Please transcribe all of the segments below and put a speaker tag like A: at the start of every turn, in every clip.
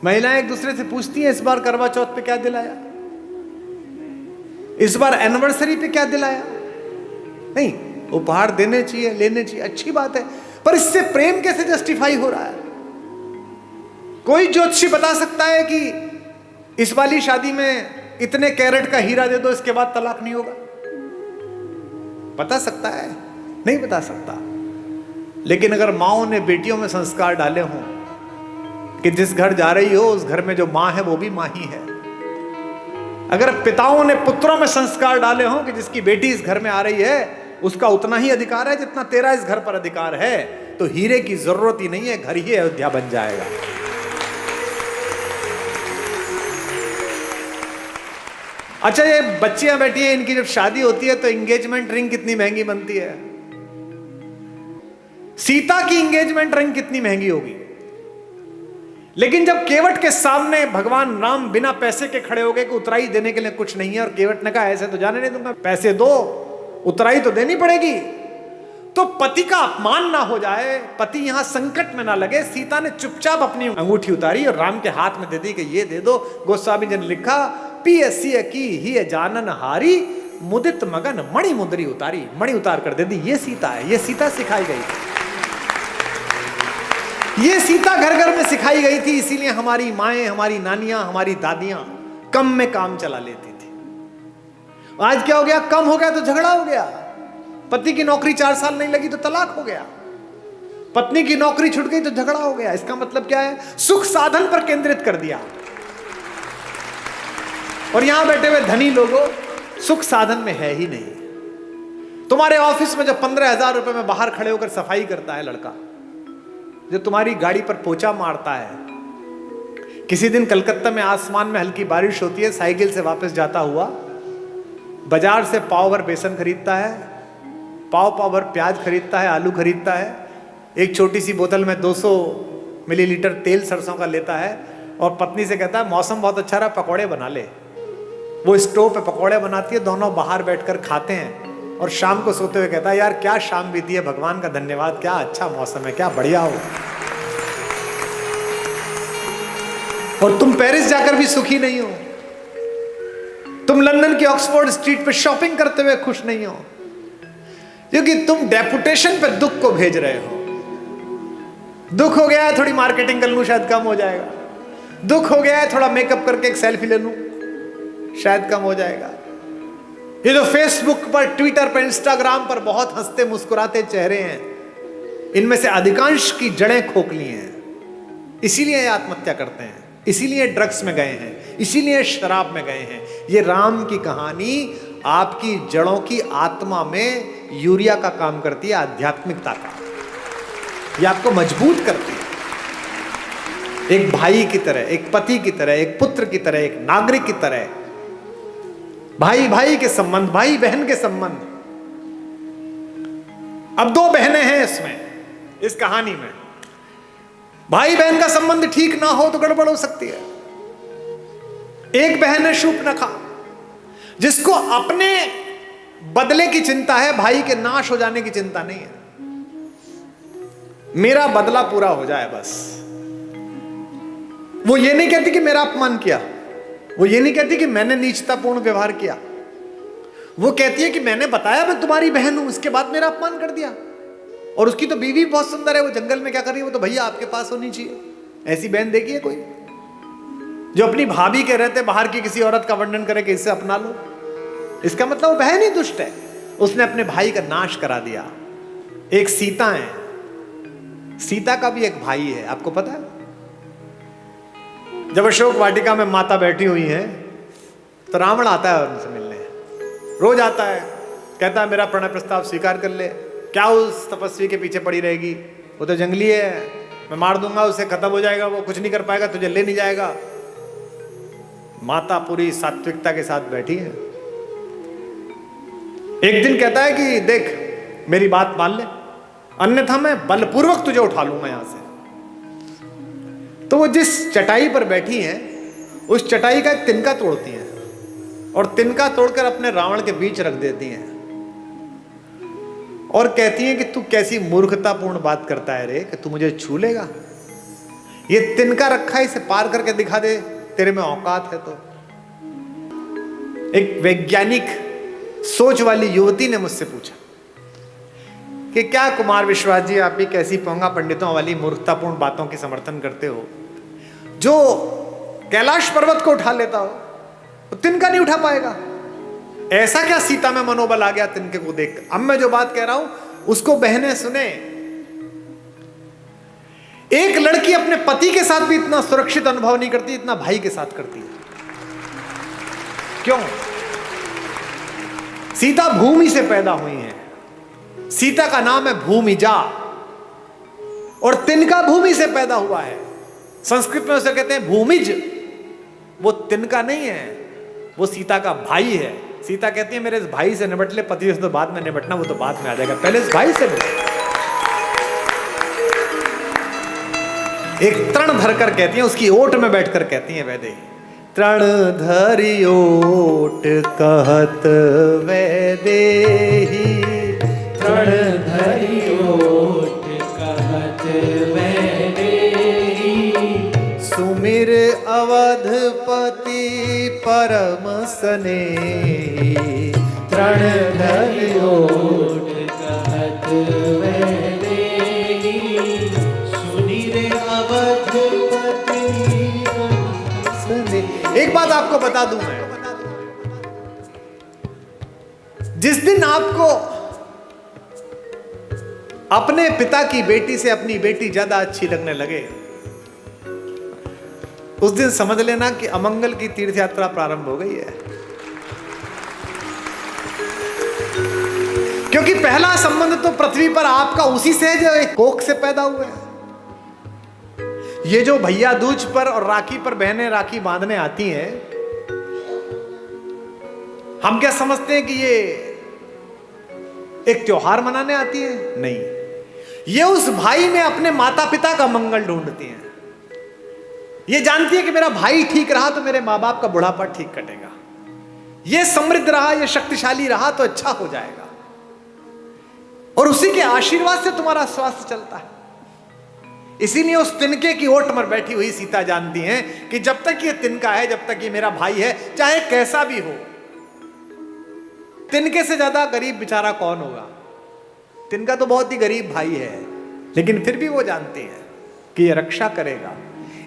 A: महिलाएं एक दूसरे से पूछती हैं इस बार करवा चौथ पे क्या दिलाया, इस बार एनिवर्सरी पे क्या दिलाया। नहीं, उपहार देने चाहिए, लेने चाहिए, अच्छी बात है, पर इससे प्रेम कैसे जस्टिफाई हो रहा है? कोई ज्योतिषी बता सकता है कि इस वाली शादी में इतने कैरेट का हीरा दे दो, इसके बाद तलाक नहीं होगा? बता सकता है? नहीं बता सकता। लेकिन अगर माओ ने बेटियों में संस्कार डाले हों कि जिस घर जा रही हो उस घर में जो मां है वो भी मां ही है, अगर पिताओं ने पुत्रों में संस्कार डाले हों कि जिसकी बेटी इस घर में आ रही है उसका उतना ही अधिकार है जितना तेरा इस घर पर अधिकार है, तो हीरे की जरूरत ही नहीं है, घर ही अयोध्या बन जाएगा। अच्छा, ये बच्चियां बैठी हैं, इनकी जब शादी होती है तो एंगेजमेंट रिंग कितनी महंगी बनती है। सीता की एंगेजमेंट रिंग कितनी महंगी होगी, लेकिन जब केवट के सामने भगवान राम बिना पैसे के खड़े हो गए कि उतराई देने के लिए कुछ नहीं है, और केवट ने कहा ऐसे तो जाने नहीं दूंगा, पैसे दो, उतराई तो देनी पड़ेगी, तो पति का अपमान ना हो जाए, पति यहां संकट में ना लगे, सीता ने चुपचाप अपनी अंगूठी उतारी और राम के हाथ में दे दी कि ये दे दो। गोस्वामी जी ने लिखा, पियसिय की ही जानन हारी, मुदित मगन मणि मुद्री उतारी। मणि उतार कर दे दी। ये सीता है, ये सीता सिखाई गई, ये सीता घर घर में सिखाई गई थी। इसीलिए हमारी माएं, हमारी नानियां, हमारी दादियां कम में काम चला लेती थी। आज क्या हो गया, कम हो गया तो झगड़ा हो गया, पति की नौकरी 4 साल नहीं लगी तो तलाक हो गया, पत्नी की नौकरी छूट गई तो झगड़ा हो गया। इसका मतलब क्या है, सुख साधन पर केंद्रित कर दिया। और यहां बैठे हुए धनी लोगों, सुख साधन में है ही नहीं। तुम्हारे ऑफिस में जब 15,000 रुपए में बाहर खड़े होकर सफाई करता है लड़का, जो तुम्हारी गाड़ी पर पोछा मारता है, किसी दिन कलकत्ता में आसमान में हल्की बारिश होती है, साइकिल से वापस जाता हुआ बाजार से पाव भर बेसन खरीदता है, पाव भर प्याज खरीदता है, आलू खरीदता है, एक छोटी सी बोतल में 200 मिलीलीटर तेल सरसों का लेता है और पत्नी से कहता है मौसम बहुत अच्छा रहा, पकौड़े बना ले। वो स्टोव पे पकौड़े बनाती है, दोनों बाहर बैठकर खाते हैं और शाम को सोते हुए कहता है यार क्या शाम बीती है, भगवान का धन्यवाद, क्या अच्छा मौसम है, क्या बढ़िया हो। और तुम पेरिस जाकर भी सुखी नहीं हो, तुम लंदन की ऑक्सफोर्ड स्ट्रीट पे शॉपिंग करते हुए खुश नहीं हो, क्योंकि तुम डेपुटेशन पे दुख को भेज रहे हो। दुख हो गया है थोड़ी मार्केटिंग कर लूं शायद कम हो जाएगा, दुख हो गया है थोड़ा मेकअप करके एक सेल्फी ले लूं शायद कम हो जाएगा। ये जो फेसबुक पर, ट्विटर पर, इंस्टाग्राम पर बहुत हंसते मुस्कुराते चेहरे हैं, इनमें से अधिकांश की जड़ें खोखली हैं। इसीलिए आत्महत्या करते हैं, इसीलिए ड्रग्स में गए हैं, इसीलिए शराब में गए हैं। ये राम की कहानी आपकी जड़ों की आत्मा में यूरिया का काम करती है, आध्यात्मिकता का। ये आपको मजबूत करती है, एक भाई की तरह, एक पति की तरह, एक पुत्र की तरह, एक नागरिक की तरह। भाई भाई के संबंध, भाई बहन के संबंध। अब 2 बहनें हैं इसमें, इस कहानी में। भाई बहन का संबंध ठीक ना हो तो गड़बड़ हो सकती है। एक बहन है शूर्पणखा, जिसको अपने बदले की चिंता है, भाई के नाश हो जाने की चिंता नहीं है। मेरा बदला पूरा हो जाए बस। वो ये नहीं कहती कि मेरा अपमान किया, वो ये नहीं कहती कि मैंने नीचतापूर्ण व्यवहार किया, वो कहती है कि मैंने बताया मैं तुम्हारी बहन हूं, इसके बाद मेरा अपमान कर दिया। और उसकी तो बीवी बहुत सुंदर है, वो जंगल में क्या कर रही है, वो तो भैया आपके पास होनी चाहिए। ऐसी बहन देखी है कोई जो अपनी भाभी के रहते बाहर की किसी औरत का वर्णन करे कि इससे अपना लो? इसका मतलब वो बहन ही दुष्ट है, उसने अपने भाई का नाश करा दिया। एक सीता है, सीता का भी एक भाई है, आपको पता है? जब अशोक वाटिका में माता बैठी हुई है तो रावण आता है उनसे मिलने, रोज आता है, कहता है मेरा प्रणय प्रस्ताव स्वीकार कर ले। क्या उस तपस्वी के पीछे पड़ी रहेगी, वो तो जंगली है, मैं मार दूंगा उसे, खत्म हो जाएगा, वो कुछ नहीं कर पाएगा, तुझे ले नहीं जाएगा। माता पूरी सात्विकता के साथ बैठी है। एक दिन कहता है कि देख मेरी बात मान ले, अन्यथा मैं बलपूर्वक तुझे उठा लूंगा यहां से। तो वो जिस चटाई पर बैठी हैं उस चटाई का एक तिनका तोड़ती हैं और तिनका तोड़कर अपने रावण के बीच रख देती हैं और कहती हैं कि तू कैसी मूर्खतापूर्ण बात करता है रे, कि तू मुझे छू लेगा, ये तिनका रखा है, इसे पार करके दिखा दे, तेरे में औकात है तो। एक वैज्ञानिक सोच वाली युवती ने मुझसे पूछा कि क्या कुमार विश्वास जी, आप भी कैसी पोंगा पंडितों वाली मूर्खतापूर्ण बातों की समर्थन करते हो? जो कैलाश पर्वत को उठा लेता हो तो तिनका नहीं उठा पाएगा। ऐसा क्या सीता में मनोबल आ गया तिनके को देखकर? अब मैं जो बात कह रहा हूं उसको बहनें सुने। एक लड़की अपने पति के साथ भी इतना सुरक्षित अनुभव नहीं करती इतना भाई के साथ करती है। क्यों? सीता भूमि से पैदा हुई है, सीता का नाम है भूमिजा, और तिनका भूमि से पैदा हुआ है। संस्कृत में उसे कहते हैं भूमिज। वो तिनका नहीं है, वो सीता का भाई है। सीता कहती है मेरे इस भाई से निपट ले, पति से तो बाद में निपटना, वो तो बाद में आ जाएगा, पहले इस भाई से निपट। एक तृण धरकर कहती है, उसकी ओट में बैठकर कहती है वैदे, तृण धरि ओट कहत वैदेही, तृण धरि ओट कहत वैदेही, सुमिर अवधपति परम स्नेही, तृण धरि ओट कहत वैदेही, सुमिर अवधपति परम स्नेही। एक बात आपको बता दूं मैं, जिस दिन आपको अपने पिता की बेटी से अपनी बेटी ज्यादा अच्छी लगने लगे, उस दिन समझ लेना कि अमंगल की तीर्थ यात्रा प्रारंभ हो गई है। क्योंकि पहला संबंध तो पृथ्वी पर आपका उसी से है जो एक कोख से पैदा हुए हैं। ये जो भैया दूज पर और राखी पर बहनें राखी बांधने आती हैं, हम क्या समझते हैं कि ये एक त्योहार मनाने आती है? नहीं, ये उस भाई में अपने माता पिता का मंगल ढूंढती हैं। ये जानती है कि मेरा भाई ठीक रहा तो मेरे माँ बाप का बुढ़ापा ठीक कटेगा, ये समृद्ध रहा, ये शक्तिशाली रहा तो अच्छा हो जाएगा, और उसी के आशीर्वाद से तुम्हारा स्वास्थ्य चलता है। इसीलिए उस तिनके की ओट पर बैठी हुई सीता जानती है कि जब तक ये तिनका है, जब तक ये मेरा भाई है, चाहे कैसा भी हो, तिनके से ज्यादा गरीब बेचारा कौन होगा? तिनका तो बहुत ही गरीब भाई है, लेकिन फिर भी वो जानते हैं कि ये रक्षा करेगा।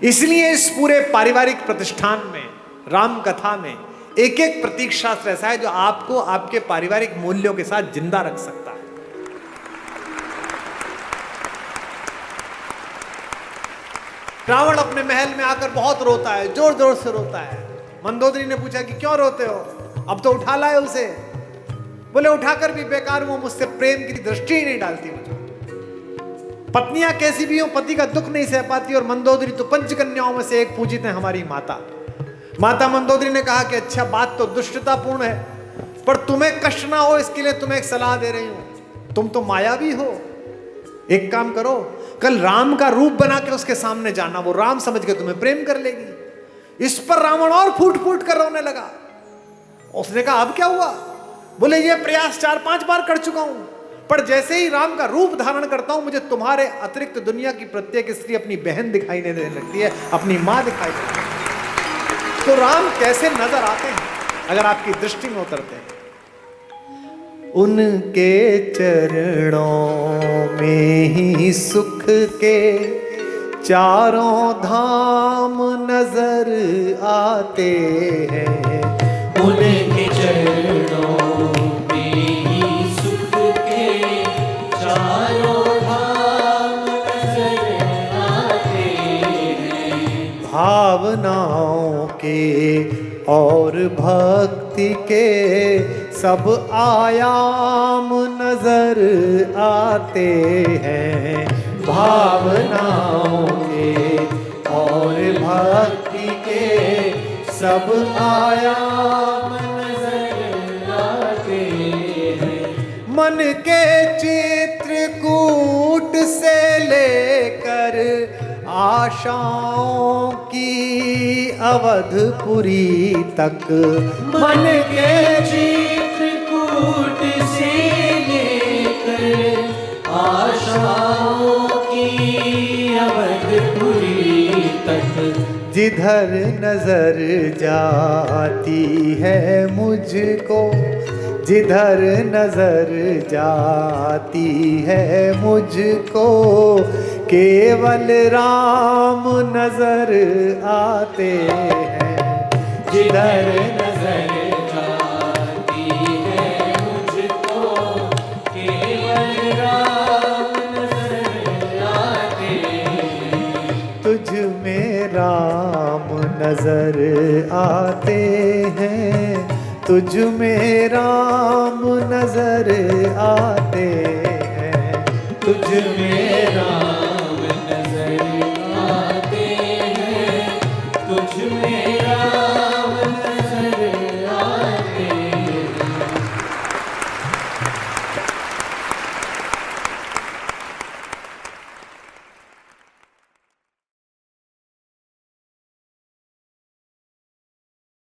A: इसलिए इस पूरे पारिवारिक प्रतिष्ठान में, राम कथा में, एक एक प्रतीक शास्त्र ऐसा है जो आपको आपके पारिवारिक मूल्यों के साथ जिंदा रख सकता है। रावण अपने महल में आकर बहुत रोता है, जोर जोर से रोता है। मंदोदरी ने पूछा कि क्यों रोते हो? अब तो उठा लाए उसे। बोले उठाकर भी बेकार, वो मुझसे प्रेम की दृष्टि ही नहीं डालती मुझे। पत्नियां कैसी भी हो, पति का दुख नहीं सह पाती, और मंदोदरी तो पंचकन्याओं में से एक पूजित है, हमारी माता। माता मंदोदरी ने कहा कि अच्छा, बात तो दुष्टतापूर्ण है, पर तुम्हें कष्ट ना हो इसके लिए तुम्हें एक सलाह दे रही हूं। तुम तो मायावी हो, एक काम करो, कल राम का रूप बना के उसके सामने जाना, वो राम समझ के तुम्हें प्रेम कर लेगी। इस पर रावण और फूट फूट कर रोने लगा। उसने कहा अब क्या हुआ? बोले ये प्रयास 4-5 बार कर चुका हूं, पर जैसे ही राम का रूप धारण करता हूं, मुझे तुम्हारे अतिरिक्त दुनिया की प्रत्येक स्त्री अपनी बहन दिखाई देने लगती है, अपनी मां दिखाई देती है। तो राम कैसे नजर आते हैं अगर आपकी दृष्टि में उतरते हैं? उनके चरणों में ही सुख के चारों धाम नजर आते हैं।
B: उनके चरणों में ही सुख के चारों धाम नजर आते हैं।
A: भावनाओं के और भक्ति के सब आयाम नजर आते हैं। भावनाओं के और भक्ति के सब आयाम नजर आते हैं। मन के चित्रकूट से लेकर आशाओं की अवधपुरी तक,
B: मन के चित्रकूट से लेकर आशाओं की अवधपुरी
A: जिधर नजर जाती है मुझको, जिधर नजर जाती है मुझको, केवल राम नजर आते हैं।
B: जिधर नजर जाती है मुझको, केवल राम नजर आते हैं।
A: तुझ में राम नजर आते हैं, तुझ में राम नजर आते हैं, तुझ में राम
B: नजर आते हैं, तुझ में